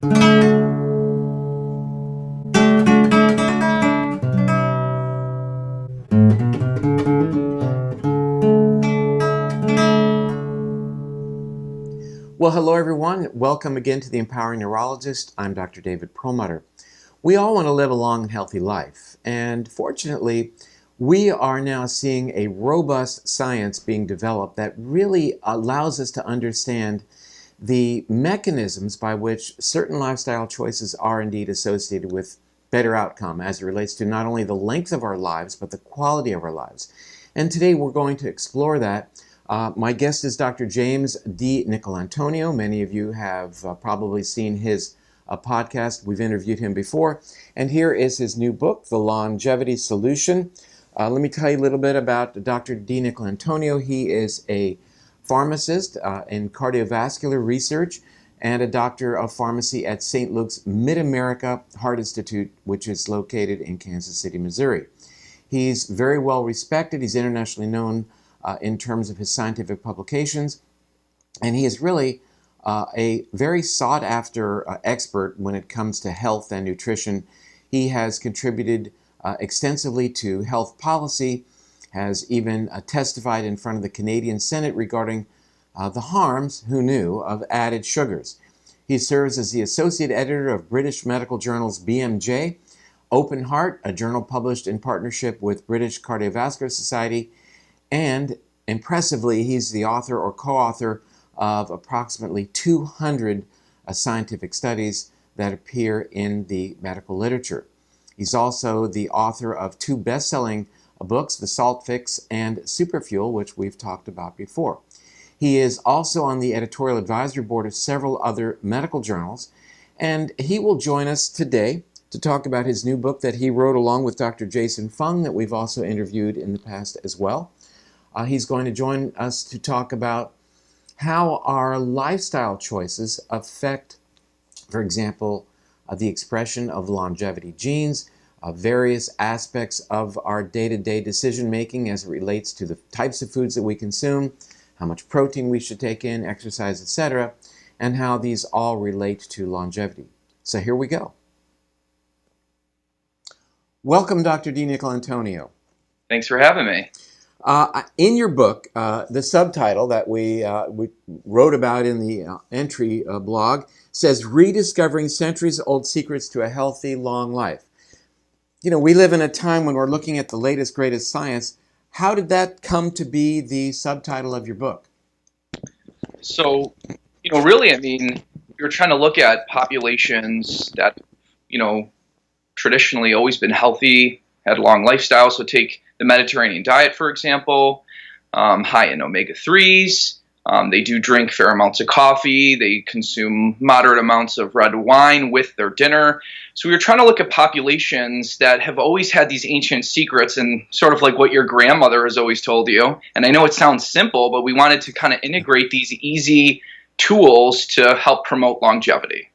Well, hello everyone. Welcome again to the Empowering Neurologist. I'm Dr. David Perlmutter. We all want to live a long and healthy life, and fortunately, we are now seeing a robust science being developed that really allows us to understand the mechanisms by which certain lifestyle choices are indeed associated with better outcome as it relates to not only the length of our lives, but the quality of our lives. And today we're going to explore that. My guest is Dr. James DiNicolantonio. Many of you have probably seen his podcast. We've interviewed him before. And here is his new book, The Longevity Solution. Let me tell you a little bit about Dr. DiNicolantonio. He is a pharmacist in cardiovascular research and a doctor of pharmacy at St. Luke's Mid-America Heart Institute, which is located in Kansas City, Missouri. He's very well respected. He's internationally known in terms of his scientific publications, and he is really a very sought-after expert when it comes to health and nutrition. He has contributed extensively to health policy, has even testified in front of the Canadian Senate regarding the harms, who knew, of added sugars. He serves as the associate editor of British medical journals BMJ, Open Heart, a journal published in partnership with British Cardiovascular Society, and impressively, he's the author or co-author of approximately 200 scientific studies that appear in the medical literature. He's also the author of two best-selling books, The Salt Fix and Superfuel, which we've talked about before. He is also on the editorial advisory board of several other medical journals, and he will join us today to talk about his new book that he wrote along with Dr. Jason Fung, that we've also interviewed in the past as well. He's going to join us to talk about how our lifestyle choices affect, for example, the expression of longevity genes, various aspects of our day-to-day decision-making as it relates to the types of foods that we consume, how much protein we should take in, exercise, etc., and how these all relate to longevity. So here we go. Welcome, Dr. DiNicolantonio. Thanks for having me. In your book, the subtitle that we wrote about in the entry blog says, Rediscovering Centuries-Old Secrets to a Healthy Long Life. You know, we live in a time when we're looking at the latest, greatest science. How did that come to be the subtitle of your book? So, really, you're trying to look at populations that, traditionally always been healthy, had long lifestyles. So take the Mediterranean diet, for example, high in omega-3s. They do drink fair amounts of coffee. They consume moderate amounts of red wine with their dinner. So we were trying to look at populations that have always had these ancient secrets, and sort of like what your grandmother has always told you. And I know it sounds simple, but we wanted to kind of integrate these easy tools to help promote longevity.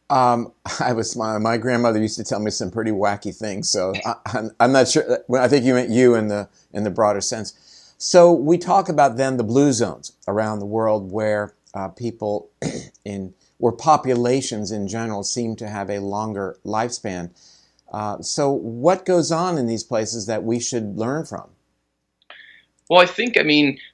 My grandmother used to tell me some pretty wacky things, so I'm not sure. I think you meant you in the broader sense. So we talk about then the blue zones around the world where people where populations in general seem to have a longer lifespan. So what goes on in these places that we should learn from? Well, I think,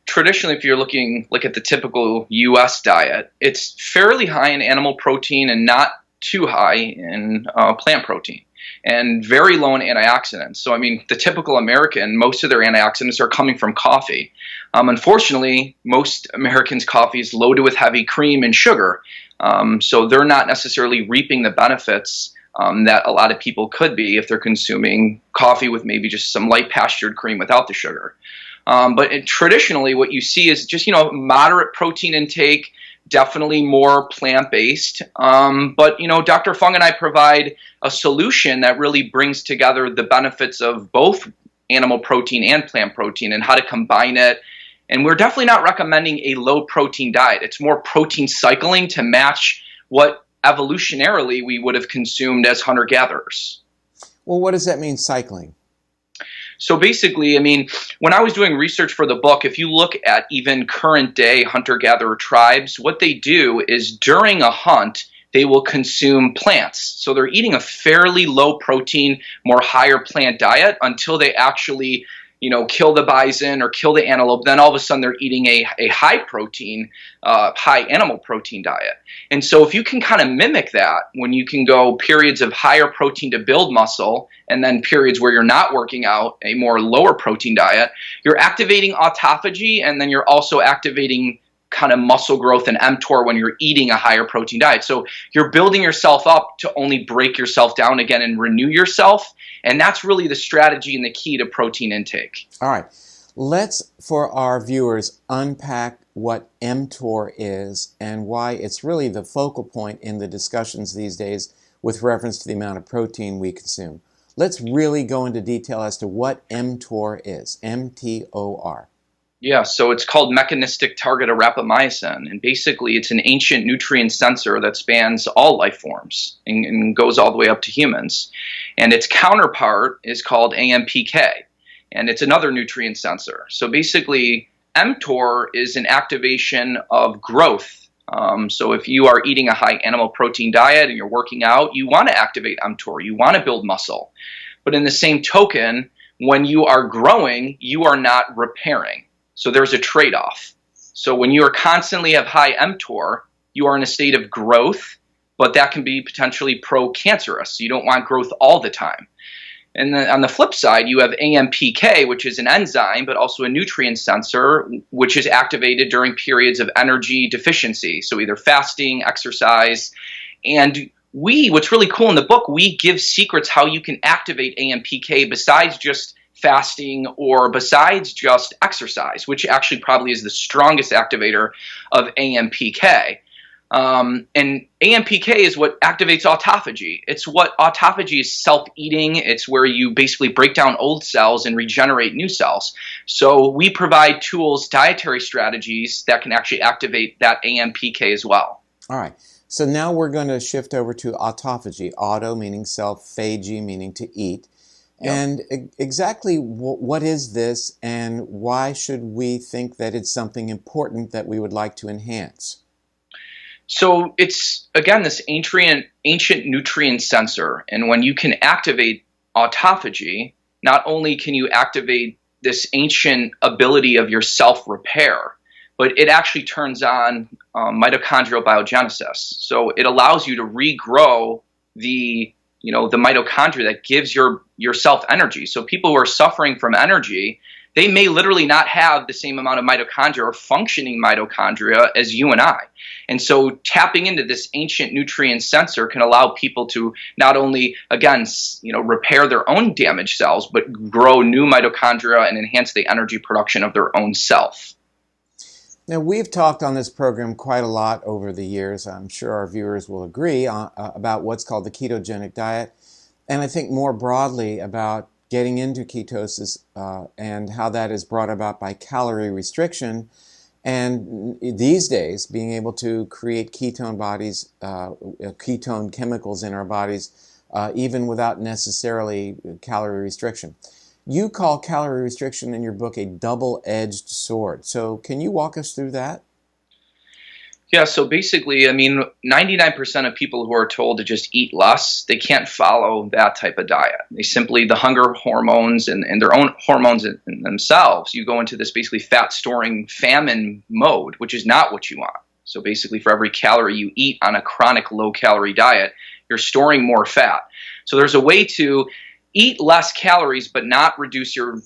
traditionally, if you're looking at the typical U.S. diet, it's fairly high in animal protein and not too high in plant protein, and very low in antioxidants. So, the typical American, most of their antioxidants are coming from coffee. Unfortunately, most Americans' coffee is loaded with heavy cream and sugar, so they're not necessarily reaping the benefits that a lot of people could be if they're consuming coffee with maybe just some light pastured cream without the sugar. But traditionally, what you see is just, moderate protein intake, definitely more plant-based. But, Dr. Fung and I provide a solution that really brings together the benefits of both animal protein and plant protein and how to combine it. And we're definitely not recommending a low-protein diet. It's more protein cycling to match what evolutionarily we would have consumed as hunter-gatherers. Well, what does that mean, cycling? So basically, when I was doing research for the book, if you look at even current day hunter-gatherer tribes, what they do is during a hunt, they will consume plants. So they're eating a fairly low protein, more higher plant diet until they actually, kill the bison or kill the antelope. Then all of a sudden they're eating a high protein, high animal protein diet. And so if you can kind of mimic that, when you can go periods of higher protein to build muscle and then periods where you're not working out, a more lower protein diet, you're activating autophagy, and then you're also activating kind of muscle growth and mTOR when you're eating a higher protein diet. So you're building yourself up to only break yourself down again and renew yourself. And that's really the strategy and the key to protein intake. All right. Let's, for our viewers, unpack what mTOR is and why it's really the focal point in the discussions these days with reference to the amount of protein we consume. Let's really go into detail as to what mTOR is, MTOR. Yeah, so it's called mechanistic target of rapamycin, and basically it's an ancient nutrient sensor that spans all life forms and goes all the way up to humans. And its counterpart is called AMPK, and it's another nutrient sensor. So basically, mTOR is an activation of growth. So if you are eating a high animal protein diet and you're working out, you want to activate mTOR, you want to build muscle. But in the same token, when you are growing, you are not repairing. So there's a trade-off. So when you are constantly have high mTOR, you are in a state of growth, but that can be potentially pro-cancerous. You don't want growth all the time. And then on the flip side, you have AMPK, which is an enzyme, but also a nutrient sensor, which is activated during periods of energy deficiency. So either fasting, exercise, and what's really cool in the book, we give secrets how you can activate AMPK besides just fasting or besides just exercise, which actually probably is the strongest activator of AMPK. And AMPK is what activates autophagy. It's what autophagy is, self-eating. It's where you basically break down old cells and regenerate new cells. So we provide tools, dietary strategies that can actually activate that AMPK as well. All right. So now we're going to shift over to autophagy. Auto meaning self, phagy meaning to eat. Yep. And exactly what is this, and why should we think that it's something important that we would like to enhance? So it's, again, this ancient nutrient sensor. And when you can activate autophagy, not only can you activate this ancient ability of your self-repair, but it actually turns on mitochondrial biogenesis. So it allows you to regrow the mitochondria that gives yourself energy. So people who are suffering from energy, they may literally not have the same amount of mitochondria or functioning mitochondria as you and I. And so tapping into this ancient nutrient sensor can allow people to not only, again, repair their own damaged cells, but grow new mitochondria and enhance the energy production of their own self. Now, we've talked on this program quite a lot over the years. I'm sure our viewers will agree about what's called the ketogenic diet, and I think more broadly about getting into ketosis and how that is brought about by calorie restriction, and these days being able to create ketone bodies, ketone chemicals in our bodies, even without necessarily calorie restriction. You call calorie restriction in your book a double-edged sword. So can you walk us through that? Yeah, so basically, 99% of people who are told to just eat less, they can't follow that type of diet. They simply, the hunger hormones and their own hormones in themselves, you go into this basically fat-storing famine mode, which is not what you want. So basically, for every calorie you eat on a chronic low-calorie diet, you're storing more fat. So there's a way to eat less calories but not reduce your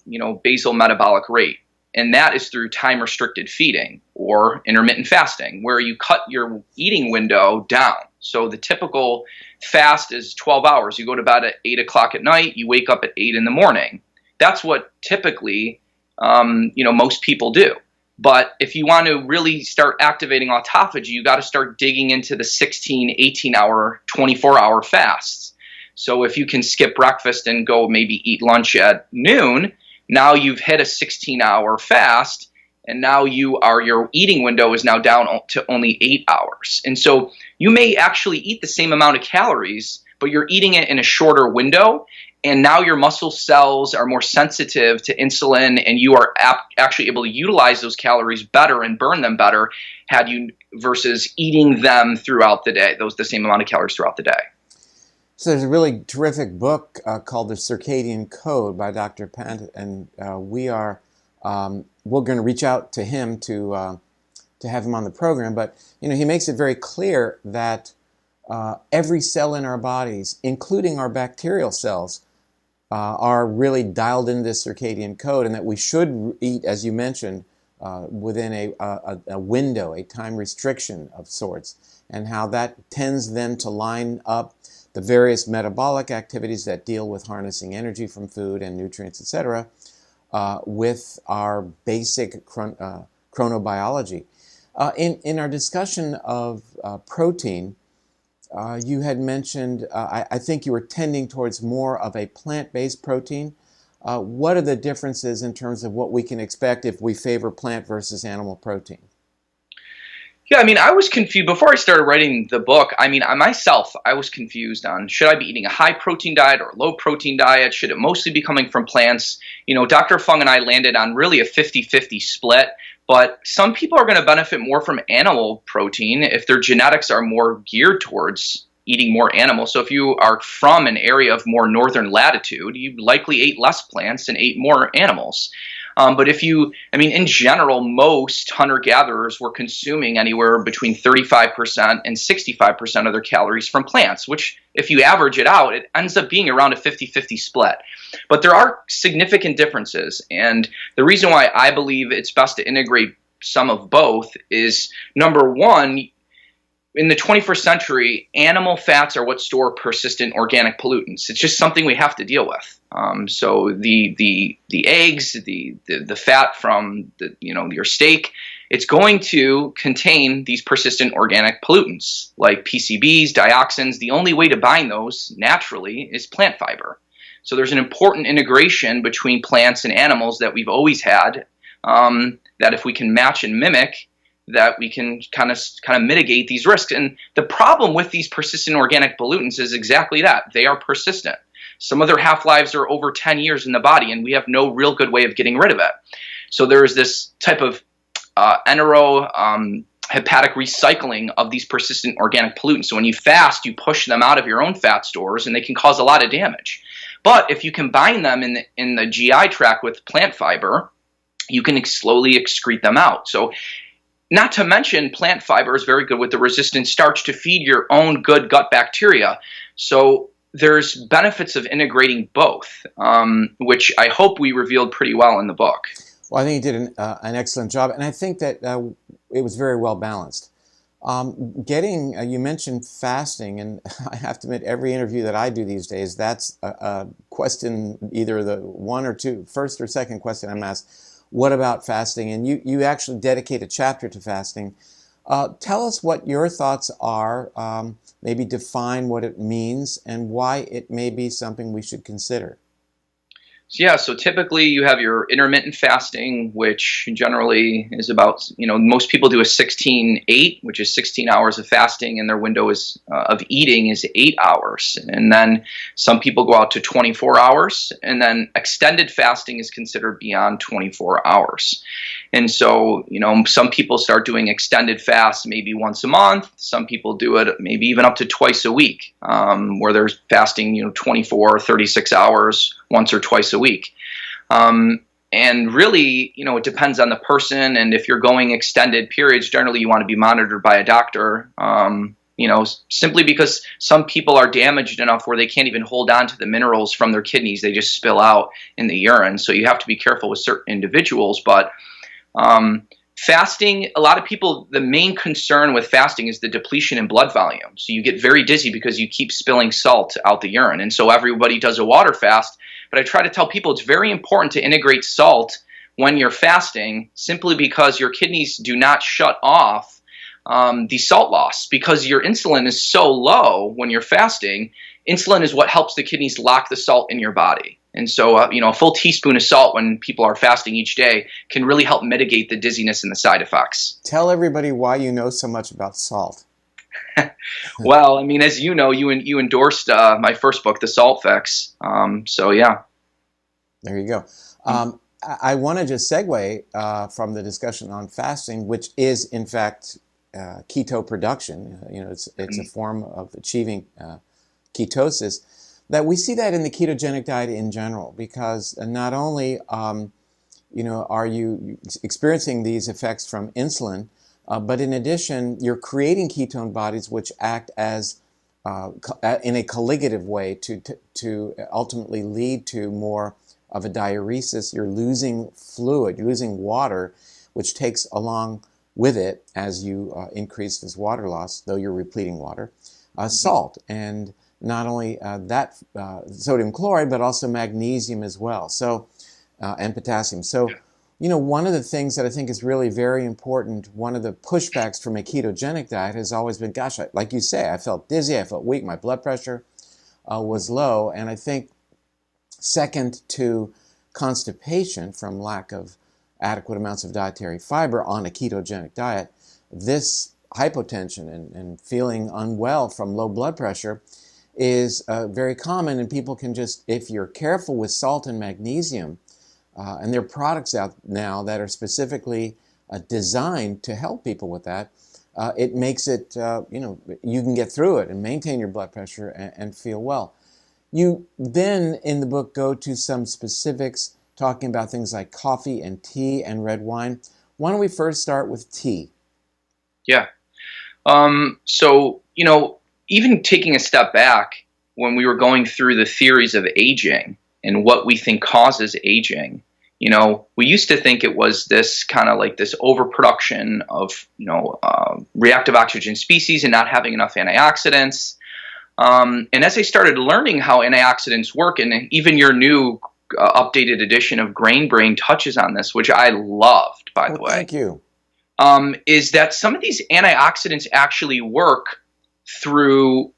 basal metabolic rate, and that is through time-restricted feeding or intermittent fasting, where you cut your eating window down. So the typical fast is 12 hours. You go to bed at 8 o'clock at night, you wake up at 8 in the morning. That's what typically most people do. But if you want to really start activating autophagy, you got to start digging into the 16, 18-hour, 24-hour fasts. So if you can skip breakfast and go maybe eat lunch at noon, now you've hit a 16-hour fast, and now your eating window is now down to only 8 hours. And so you may actually eat the same amount of calories, but you're eating it in a shorter window, and now your muscle cells are more sensitive to insulin, and you are actually able to utilize those calories better and burn them better versus eating them throughout the day, the same amount of calories throughout the day. So there's a really terrific book called The Circadian Code by Dr. Pant, and we're going to reach out to him to have him on the program. But he makes it very clear that every cell in our bodies, including our bacterial cells, are really dialed into this circadian code, and that we should eat, as you mentioned, within a window, a time restriction of sorts, and how that tends then to line up the various metabolic activities that deal with harnessing energy from food and nutrients, etc., with our basic chronobiology. In our discussion of protein, you had mentioned, I think you were tending towards more of a plant-based protein. What are the differences in terms of what we can expect if we favor plant versus animal protein? Yeah, I was confused before I started writing the book. I was confused on, should I be eating a high protein diet or a low protein diet? Should it mostly be coming from plants? Dr. Fung and I landed on really a 50-50 split, but some people are going to benefit more from animal protein if their genetics are more geared towards eating more animals. So if you are from an area of more northern latitude, you likely ate less plants and ate more animals. But in general, most hunter-gatherers were consuming anywhere between 35% and 65% of their calories from plants, which if you average it out, it ends up being around a 50-50 split. But there are significant differences. And the reason why I believe it's best to integrate some of both is, number one, in the 21st century, animal fats are what store persistent organic pollutants. It's just something we have to deal with. So the eggs, the fat from your steak, it's going to contain these persistent organic pollutants like PCBs, dioxins. The only way to bind those naturally is plant fiber. So there's an important integration between plants and animals that we've always had, that if we can match and mimic, that we can kind of mitigate these risks. And the problem with these persistent organic pollutants is exactly that. They are persistent. Some of their half-lives are over 10 years in the body, and we have no real good way of getting rid of it. So there is this type of hepatic recycling of these persistent organic pollutants. So when you fast, you push them out of your own fat stores, and they can cause a lot of damage. But if you combine them in the GI tract with plant fiber, you can slowly excrete them out. So not to mention, plant fiber is very good with the resistant starch to feed your own good gut bacteria. So there's benefits of integrating both, which I hope we revealed pretty well in the book. Well, I think you did an excellent job, and I think that it was very well balanced. You mentioned fasting, and I have to admit, every interview that I do these days, that's a question, either the first or second question I'm asked. What about fasting? And you actually dedicate a chapter to fasting. Tell us what your thoughts are, maybe define what it means and why it may be something we should consider. So typically you have your intermittent fasting, which generally is about, most people do a 16-8, which is 16 hours of fasting, and their window of eating is 8 hours. And then some people go out to 24 hours, and then extended fasting is considered beyond 24 hours. And so, some people start doing extended fasts maybe once a month. Some people do it maybe even up to twice a week, where they're fasting, 24 or 36 hours once or twice a week. And really, it depends on the person. And if you're going extended periods, generally you want to be monitored by a doctor, simply because some people are damaged enough where they can't even hold on to the minerals from their kidneys. They just spill out in the urine. So you have to be careful with certain individuals. But fasting, a lot of people, the main concern with fasting is the depletion in blood volume. So you get very dizzy because you keep spilling salt out the urine. And so everybody does a water fast. But I try to tell people it's very important to integrate salt when you're fasting, simply because your kidneys do not shut off the salt loss, because your insulin is so low when you're fasting. Insulin is what helps the kidneys lock the salt in your body. And so, a full teaspoon of salt when people are fasting each day can really help mitigate the dizziness and the side effects. Tell everybody why you know so much about salt. Well, I mean, as you know, you endorsed my first book, The Salt Fix. So yeah. There you go. I want to just segue from the discussion on fasting, which is in fact keto production. It's a form of achieving ketosis. That we see that in the ketogenic diet in general, because not only are you experiencing these effects from insulin, but in addition, you're creating ketone bodies which act as in a colligative way to ultimately lead to more of a diuresis. You're losing fluid, you're losing water, which takes along with it, as you increase this water loss, though you're repleting water, salt. And not only that sodium chloride, but also magnesium as well, so and potassium. So, one of the things that I think is really very important, one of the pushbacks from a ketogenic diet has always been, gosh, like you say, I felt dizzy, I felt weak, my blood pressure was low. And I think second to constipation from lack of adequate amounts of dietary fiber on a ketogenic diet, this hypotension and feeling unwell from low blood pressure is very common. And people can just, if you're careful with salt and magnesium, and there are products out now that are specifically designed to help people with that, it makes it, you can get through it and maintain your blood pressure and feel well. You then, in the book, go to some specifics, talking about things like coffee and tea and red wine. Why don't we first start with tea? Yeah. So, even taking a step back, when we were going through the theories of aging and what we think causes aging, we used to think it was this kind of like this overproduction of, reactive oxygen species and not having enough antioxidants. And as I started learning how antioxidants work, and even your new updated edition of Grain Brain touches on this, which I loved, by the way. Thank you. Is that some of these antioxidants actually work through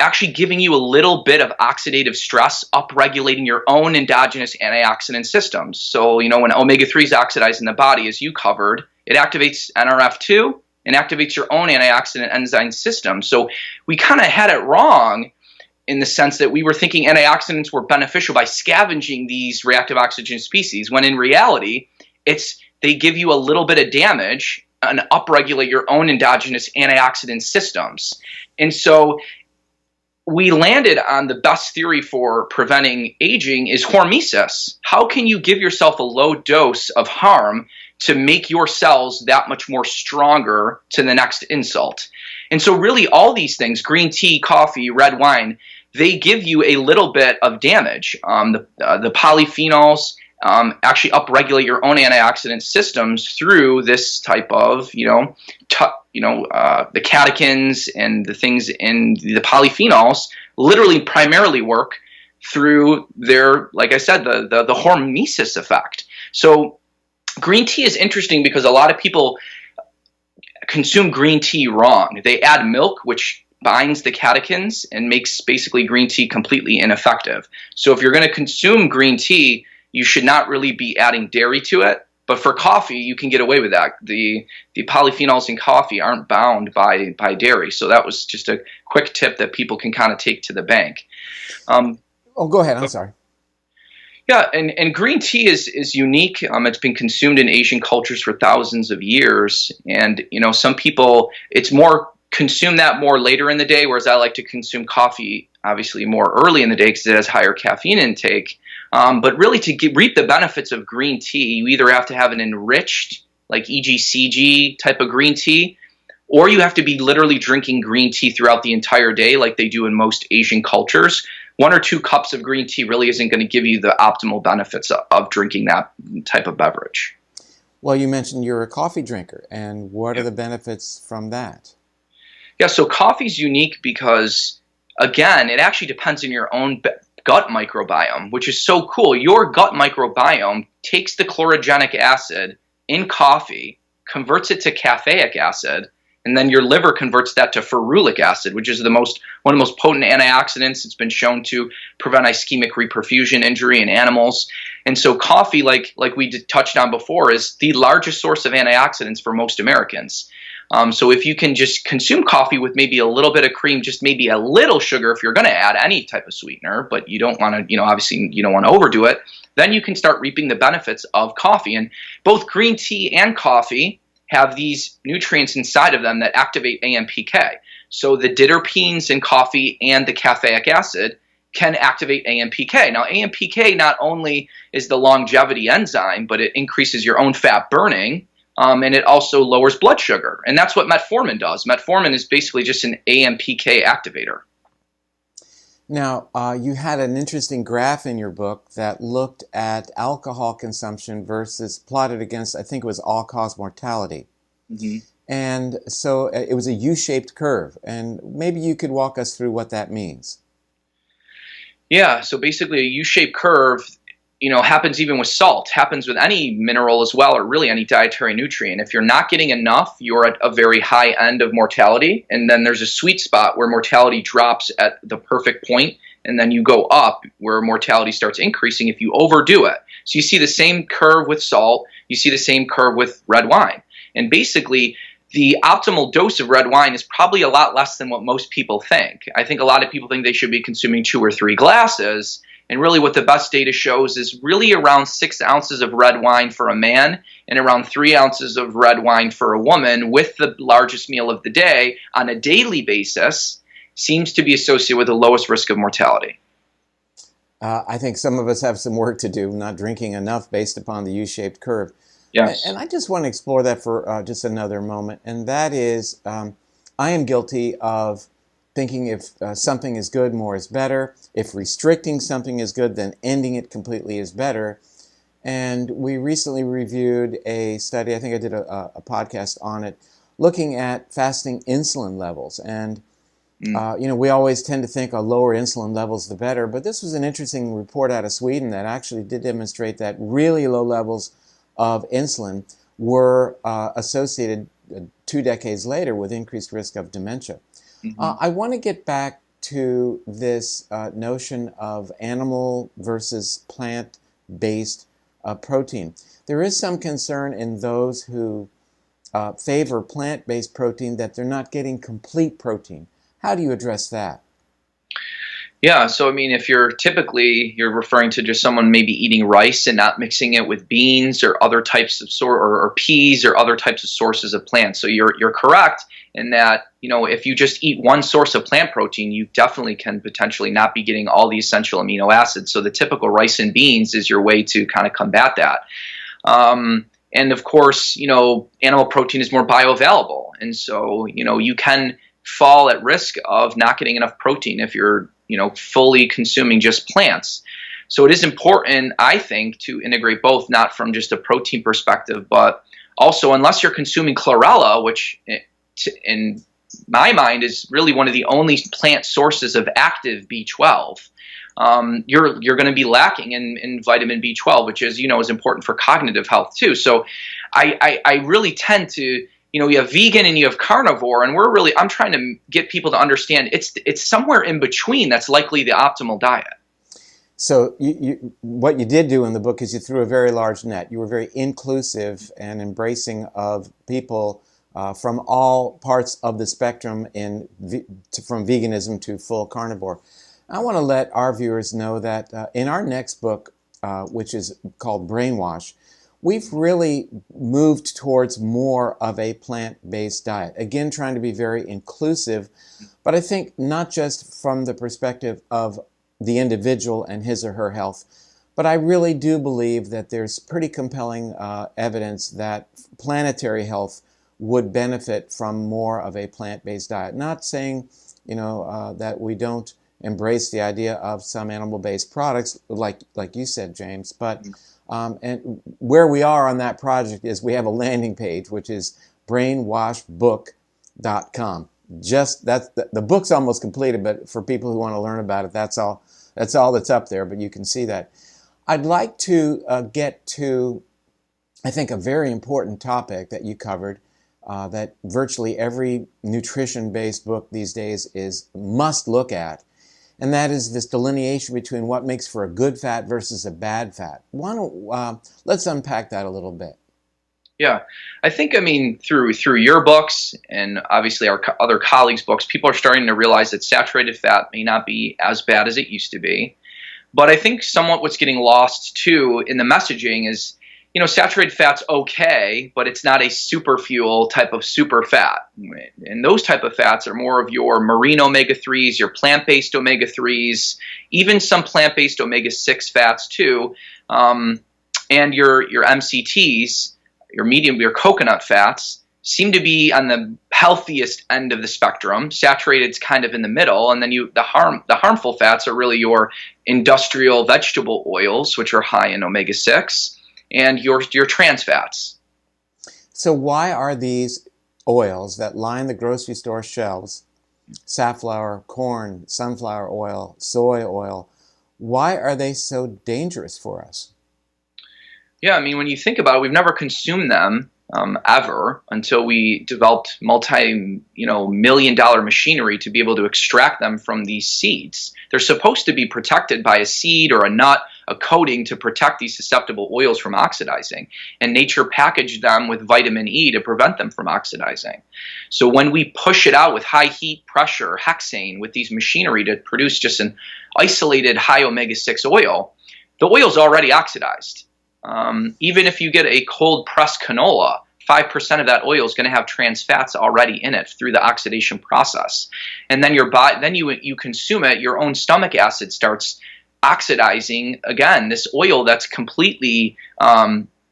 actually giving you a little bit of oxidative stress, upregulating your own endogenous antioxidant systems. So, when omega-3 is oxidized in the body, as you covered, it activates NRF2 and activates your own antioxidant enzyme system. So we kind of had it wrong in the sense that we were thinking antioxidants were beneficial by scavenging these reactive oxygen species, when in reality, they give you a little bit of damage and upregulate your own endogenous antioxidant systems. And so we landed on the best theory for preventing aging is hormesis. How can you give yourself a low dose of harm to make your cells that much more stronger to the next insult? And so really all these things, green tea, coffee, red wine, they give you a little bit of damage. The polyphenols actually upregulate your own antioxidant systems through this type of, the catechins and the things in the polyphenols literally primarily work through their, like I said, the hormesis effect. So green tea is interesting because a lot of people consume green tea wrong. They add milk, which binds the catechins and makes basically green tea completely ineffective. So if you're going to consume green tea, you should not really be adding dairy to it. But for coffee, you can get away with that. The polyphenols in coffee aren't bound by dairy. So that was just a quick tip that people can kind of take to the bank. Go ahead. I'm sorry. Yeah, and green tea is unique. It's been consumed in Asian cultures for thousands of years. And, some people, it's more consume that more later in the day, whereas I like to consume coffee, obviously, more early in the day because it has higher caffeine intake. But really, to reap the benefits of green tea, you either have to have an enriched, like EGCG type of green tea, or you have to be literally drinking green tea throughout the entire day like they do in most Asian cultures. 1 or 2 cups of green tea really isn't going to give you the optimal benefits of drinking that type of beverage. Well, you mentioned you're a coffee drinker, and what are the benefits from that? Yeah, so coffee is unique because, again, it actually depends on your own gut microbiome, which is so cool. Your gut microbiome takes the chlorogenic acid in coffee, converts it to caffeic acid, and then your liver converts that to ferulic acid, which is one of the most potent antioxidants. It's been shown to prevent ischemic reperfusion injury in animals. And so coffee, like we touched on before, is the largest source of antioxidants for most Americans. So if you can just consume coffee with maybe a little bit of cream, just maybe a little sugar if you're going to add any type of sweetener, but you don't want to, obviously you don't want to overdo it, then you can start reaping the benefits of coffee. And both green tea and coffee have these nutrients inside of them that activate AMPK. So the diterpenes in coffee and the caffeic acid can activate AMPK. Now, AMPK not only is the longevity enzyme, but it increases your own fat burning, and it also lowers blood sugar. And that's what metformin does. Metformin is basically just an AMPK activator. Now, you had an interesting graph in your book that looked at alcohol consumption versus plotted against, I think it was all-cause mortality. Mm-hmm. And so it was a U-shaped curve. And maybe you could walk us through what that means. Yeah, so basically a U-shaped curve, happens even with salt, happens with any mineral as well, or really any dietary nutrient. If you're not getting enough, you're at a very high end of mortality, and then there's a sweet spot where mortality drops at the perfect point, and then you go up where mortality starts increasing if you overdo it. So you see the same curve with salt, you see the same curve with red wine. And basically, the optimal dose of red wine is probably a lot less than what most people think. I think a lot of people think they should be consuming 2 or 3 glasses. And really what the best data shows is really around 6 ounces of red wine for a man and around 3 ounces of red wine for a woman, with the largest meal of the day on a daily basis, seems to be associated with the lowest risk of mortality. I think some of us have some work to do, not drinking enough based upon the U-shaped curve. Yes. And I just want to explore that for just another moment. And that is, I am guilty of thinking if something is good, more is better. If restricting something is good, then ending it completely is better. And we recently reviewed a study, I think I did a podcast on it, looking at fasting insulin levels. And, we always tend to think lower insulin levels, the better. But this was an interesting report out of Sweden that actually did demonstrate that really low levels of insulin were associated 2 decades later with increased risk of dementia. Mm-hmm. I want to get back to this notion of animal versus plant-based protein. There is some concern in those who favor plant-based protein that they're not getting complete protein. How do you address that? Yeah, so I mean, if you're referring to just someone maybe eating rice and not mixing it with beans or other types of or peas or other types of sources of plants. So you're correct in that, if you just eat one source of plant protein, you definitely can potentially not be getting all the essential amino acids. So the typical rice and beans is your way to kind of combat that. And of course, animal protein is more bioavailable. And so, you can fall at risk of not getting enough protein if you're fully consuming just plants. So it is important, I think, to integrate both, not from just a protein perspective, but also, unless you're consuming chlorella, which in my mind is really one of the only plant sources of active B12, you're going to be lacking in vitamin B12, which is important for cognitive health too. So I really tend to, you have vegan and you have carnivore, and I'm trying to get people to understand it's somewhere in between that's likely the optimal diet. So what you did do in the book is you threw a very large net. You were very inclusive and embracing of people from all parts of the spectrum from veganism to full carnivore. I want to let our viewers know that in our next book, which is called Brainwash, we've really moved towards more of a plant-based diet. Again, trying to be very inclusive, but I think not just from the perspective of the individual and his or her health, but I really do believe that there's pretty compelling evidence that planetary health would benefit from more of a plant-based diet. Not saying, that we don't embrace the idea of some animal-based products, like you said, James, but and where we are on that project is we have a landing page, which is brainwashbook.com. The book's almost completed, but for people who want to learn about it, that's all that's up there, but you can see that. I'd like to get to, I think, a very important topic that you covered, that virtually every nutrition-based book these days must look at. And that is this delineation between what makes for a good fat versus a bad fat. Let's unpack that a little bit. Yeah, I think, I mean, through your books and obviously our other colleagues' books, people are starting to realize that saturated fat may not be as bad as it used to be. But I think somewhat what's getting lost too in the messaging is, saturated fat's okay, but it's not a super fuel type of super fat. And those type of fats are more of your marine omega-3s, your plant-based omega-3s, even some plant-based omega-6 fats too, and your MCTs, your coconut fats, seem to be on the healthiest end of the spectrum. Saturated's kind of in the middle, and then the harmful fats are really your industrial vegetable oils, which are high in omega-6, and your trans fats. So why are these oils that line the grocery store shelves, safflower, corn, sunflower oil, soy oil, why are they so dangerous for us? Yeah, I mean, when you think about it, we've never consumed them ever until we developed multi-million-dollar machinery to be able to extract them from these seeds. They're supposed to be protected by a seed or a nut, a coating to protect these susceptible oils from oxidizing. And nature packaged them with vitamin E to prevent them from oxidizing. So when we push it out with high heat pressure, hexane, with these machinery to produce just an isolated high omega-6 oil, the oil's already oxidized. Even if you get a cold pressed canola, 5% of that oil is going to have trans fats already in it through the oxidation process. And then you consume it, your own stomach acid starts oxidizing again this oil that's completely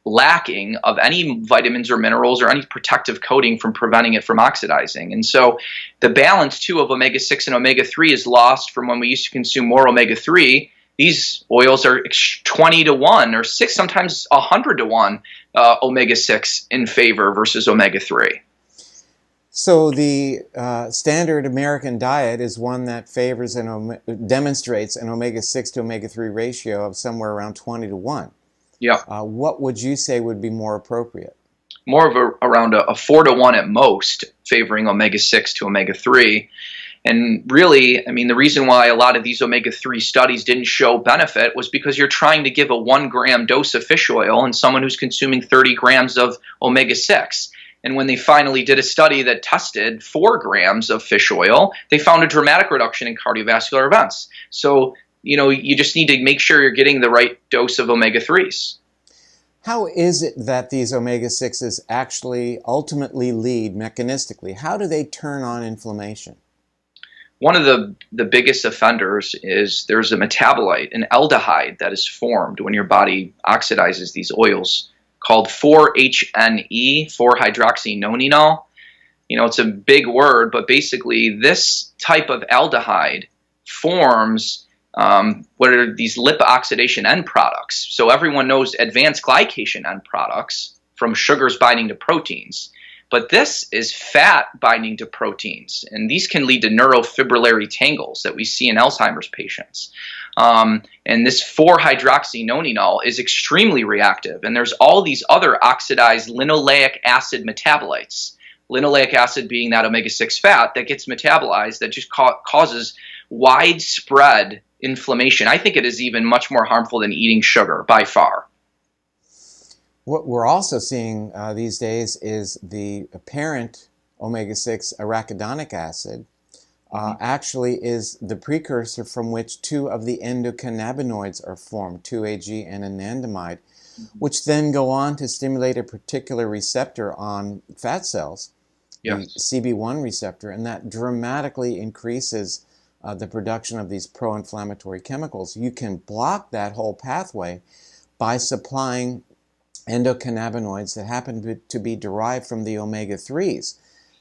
lacking of any vitamins or minerals or any protective coating from preventing it from oxidizing. And so the balance too of omega-6 and omega-3 is lost from when we used to consume more omega-3. These oils are 20 to 1 or 6, sometimes 100 to 1 omega-6 in favor versus omega-3. So the standard American diet is one that favors demonstrates an omega-6 to omega-3 ratio of somewhere around 20 to 1. Yeah. What would you say would be more appropriate? More of around a 4 to 1 at most, favoring omega-6 to omega-3. And really, I mean, the reason why a lot of these omega-3 studies didn't show benefit was because you're trying to give a 1-gram dose of fish oil in someone who's consuming 30 grams of omega-6. And when they finally did a study that tested 4 grams of fish oil, they found a dramatic reduction in cardiovascular events. So, you just need to make sure you're getting the right dose of omega-3s. How is it that these omega-6s actually ultimately lead mechanistically? How do they turn on inflammation? One of the biggest offenders is there's a metabolite, an aldehyde, that is formed when your body oxidizes these oils called 4-HNE, 4-hydroxynonenal. It's a big word, but basically this type of aldehyde forms what are these lipid oxidation end products. So everyone knows advanced glycation end products from sugars binding to proteins. But this is fat binding to proteins, and these can lead to neurofibrillary tangles that we see in Alzheimer's patients. And this 4-hydroxynonenal is extremely reactive, and there's all these other oxidized linoleic acid metabolites. Linoleic acid being that omega-6 fat that gets metabolized that just causes widespread inflammation. I think it is even much more harmful than eating sugar by far. What we're also seeing these days is the apparent omega-6 arachidonic acid actually is the precursor from which 2 of the endocannabinoids are formed, 2-AG and anandamide, which then go on to stimulate a particular receptor on fat cells, yes, the CB1 receptor, and that dramatically increases the production of these pro-inflammatory chemicals. You can block that whole pathway by supplying endocannabinoids that happen to be derived from the omega-3s.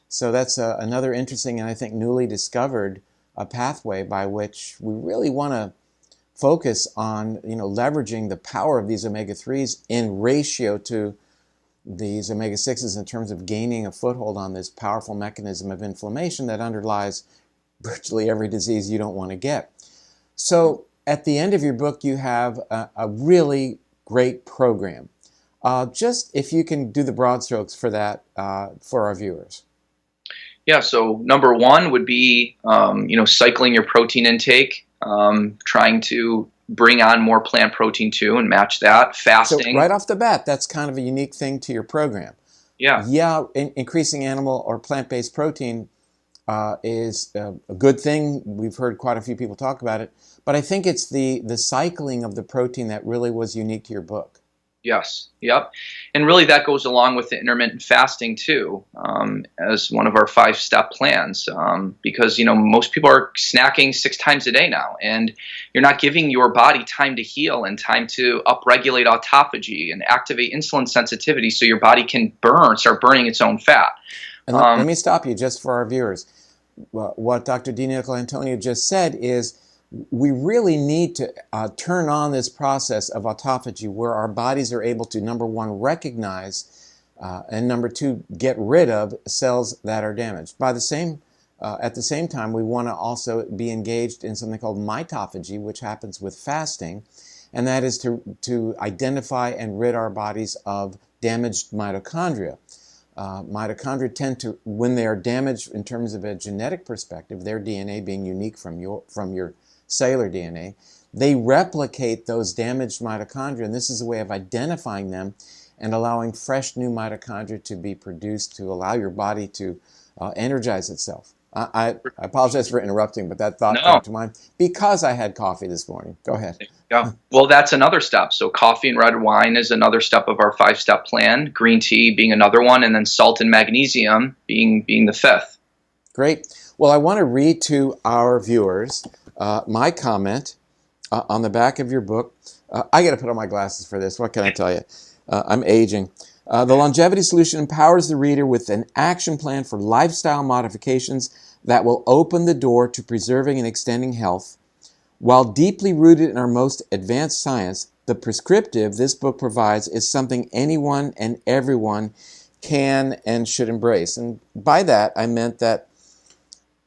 So that's another interesting and I think newly discovered pathway by which we really want to focus on leveraging the power of these omega-3s in ratio to these omega-6s in terms of gaining a foothold on this powerful mechanism of inflammation that underlies virtually every disease you don't want to get. So at the end of your book you have a really great program. Just if you can do the broad strokes for that for our viewers. Yeah, so number 1 would be, cycling your protein intake, trying to bring on more plant protein too and match that, fasting. So right off the bat, that's kind of a unique thing to your program. Yeah. Yeah, increasing animal or plant-based protein is a good thing. We've heard quite a few people talk about it, but I think it's the cycling of the protein that really was unique to your book. Yes. Yep. And really, that goes along with the intermittent fasting too, as one of our 5-step plans. Because most people are snacking 6 times a day now, and you're not giving your body time to heal and time to upregulate autophagy and activate insulin sensitivity, so your body can start burning its own fat. And let me stop you just for our viewers. What Dr. DiNicolantonio just said is we really need to turn on this process of autophagy where our bodies are able to, number one, recognize and number two, get rid of cells that are damaged. At the same time, we want to also be engaged in something called mitophagy, which happens with fasting, and that is to identify and rid our bodies of damaged mitochondria. Mitochondria tend to, when they are damaged in terms of a genetic perspective, their DNA being unique from your cellular DNA, they replicate those damaged mitochondria, and this is a way of identifying them and allowing fresh new mitochondria to be produced to allow your body to energize itself. I apologize for interrupting, but that thought came No. to mind because I had coffee this morning. Go ahead. Yeah. Well, that's another step. So coffee and red wine is another step of our 5-step plan. Green tea being another one, and then salt and magnesium being the fifth. Great. Well, I want to read to our viewers my comment on the back of your book. I got to put on my glasses for this. What can I tell you? I'm aging. The Longevity Solution empowers the reader with an action plan for lifestyle modifications that will open the door to preserving and extending health. While deeply rooted in our most advanced science, the prescriptive this book provides is something anyone and everyone can and should embrace. And by that, I meant that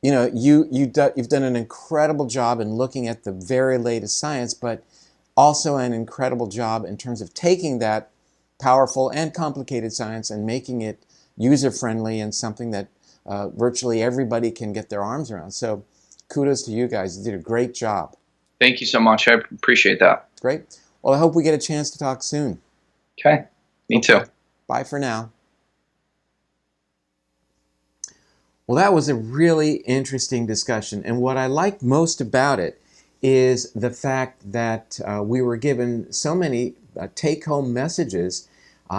you've done an incredible job in looking at the very latest science, but also an incredible job in terms of taking that powerful and complicated science and making it user-friendly and something that virtually everybody can get their arms around. So kudos to you guys. You did a great job. Thank you so much. I appreciate that. Great. Well, I hope we get a chance to talk soon. Okay. Me too. Bye for now. Well, that was a really interesting discussion. And what I liked most about it is the fact that we were given so many take-home messages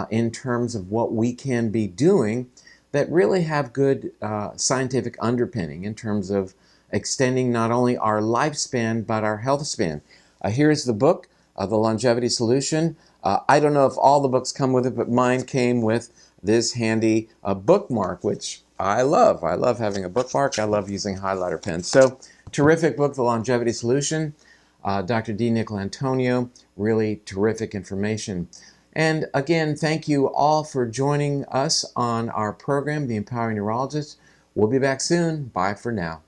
in terms of what we can be doing that really have good scientific underpinning in terms of extending not only our lifespan but our health span. Here's the book, The Longevity Solution. I don't know if all the books come with it, but mine came with this handy bookmark, which I love. I love having a bookmark. I love using highlighter pens. So, terrific book, The Longevity Solution. Dr. DiNicolantonio, really terrific information. And again, thank you all for joining us on our program, The Empowering Neurologist. We'll be back soon. Bye for now.